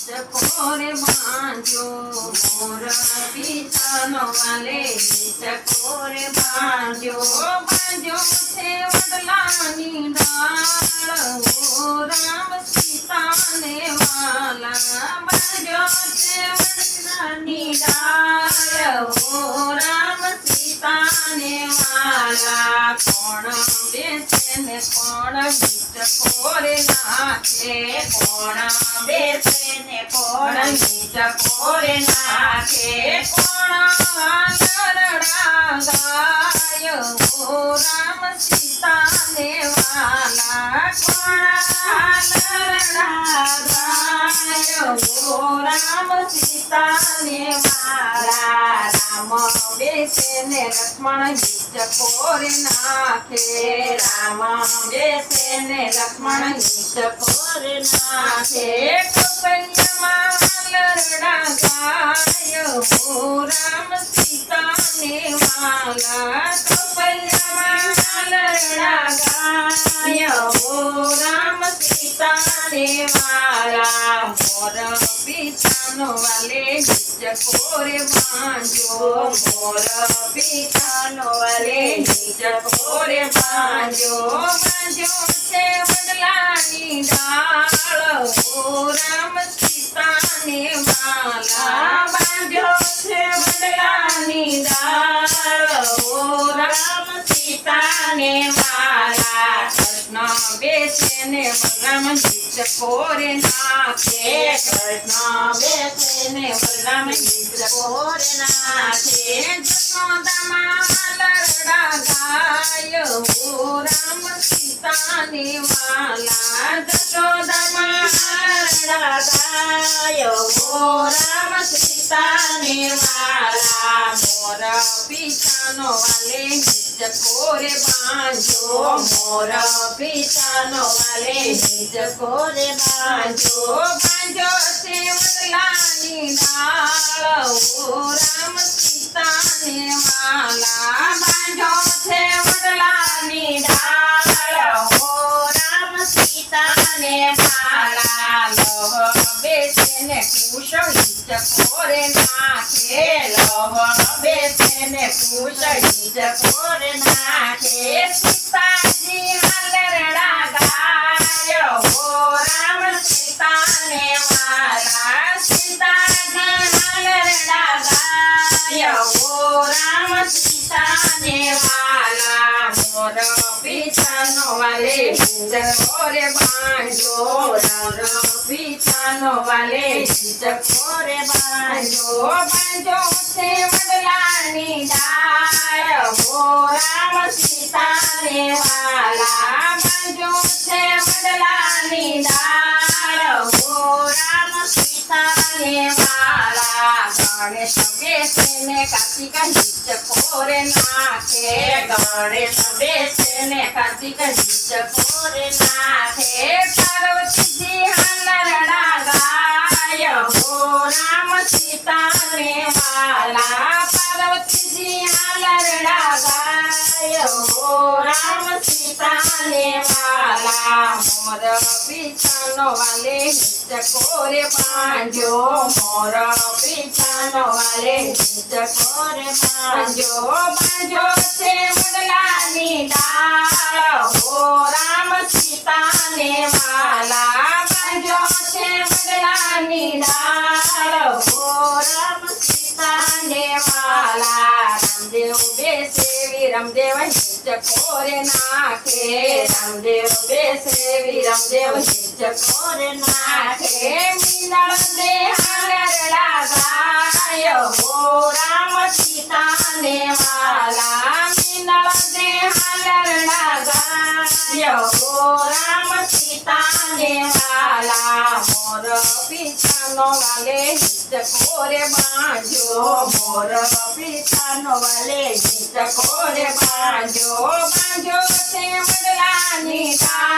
ચકોરે બાંધ્યો મોર પિતાનો વાલે ચકોરે બાંધ્યો છે વડલાની ડાળ ઓ રામ સીતાને વાલા બાંધ્યો છે વડલાની ડાળ ઓ રામ સીતાને વાલા કોણ બેસે ને કોણ ચકોરે નાખે કોણ બેસે ને કોણ ચકોરે નાખે કોણ નરડા ગાય ઓ રામ સીતાને વાલા કોણ નરડા ગાય ઓ રામ સીતાને વાલા રામ બેસે ને લક્ષ્મણ ચકોરે નાખે રામ બેસે ને લક્ષ્મણ ચકોરે નાખે કપલિયામાં લરડા ગાય ઓ રામ સીતાને વાલા કપલિયામાં લરડા ગાય ઓ રામ સીતાને વાલા મોર પિતાનો વાલે ચકોરે બાંધ્યો મોર પિતાનો વાલે ચકોરે બાંધ્યો છે વડલાની ડાળ ઓ રામ સીતાને વાલા બાંધ્યો છે વડલાની ડાળ ઓ રામ સીતાને વાલા કૃષ્ણ બેસે ને બલરામ ચકોરે નાખે કૃષ્ણ બેસે ને બલરામ ચકોરે નાખે જશોદામાં લરડા ગાય ઓ રામ સીતાને વાલા જશોદામાં લરડા ગાય ઓ રામ સીતાને વાલા મોર પિતાનો વાલે ચકોરે બાંધ્યો મોર પિતાનો વાલે ચકોરે બાંધ્યો છે વડલાની ડાળ ઓ રામ સીતાને વાલા બાંધ્યો છે વડલાની ડાળ ઓ રામ સીતાને વાલા લોહ બેસે ને કુશળી ચકોરે નાખે લોહ બેસે ને કુશળી ચકોરે નાખે સીતાજી લરડા ગાય ઓ રામ સીતાને વાલા સીતાજી લરડા ગાય ઓ રામ સીતાને વાલા મોર પિતાનો વાલે ચકોરે બાંધ્યો મોર પિતાનો વાલે ચકોરે બાંધ્યો છે વડલાની ડાળ ઓ રામ સીતાને વાલા બાંધ્યો છે વડલાની ડાળ ઓ રામ સીતાને વાલા ગણેશ બેસે ને કાર્તિક ચકોરે નાખે ગણેશ બેસે ને કાર્તિક ચકોરે નાખે પાર્વતીજી લરડા ગાય ઓ રામ સીતાને વાલા પાર્વતીજી લરડા ગાય ઓ રામ સીતાને વાલા મોર પિતાનો વાલે ચકોરે બાંધ્યો મોર પિતાનો વાલે ચકોરે બાંધ્યો છે વડલાની ડાળ ઓ રામ સીતાને વાલા બાંધ્યો છે વડલાની ડાળ ઓ રામ સીતાને વાલા રામદેવ બેસે વિરમદેવ ચકોરે નાખે રામદેવ બેસે વિરમદેવ ચકોરે નાખે મીનળ દે લરડા ગાય ઓ રામ સીતાને વાલા મીનળ દે લરડા ગાય ઓ રામ સીતાને વાલા મોર પિતાનો વાલે ચકોરે બાંધ્યો મોર પિતાનો વાલે ચકોરે બાંધ્યો છે વડલાની ડાળ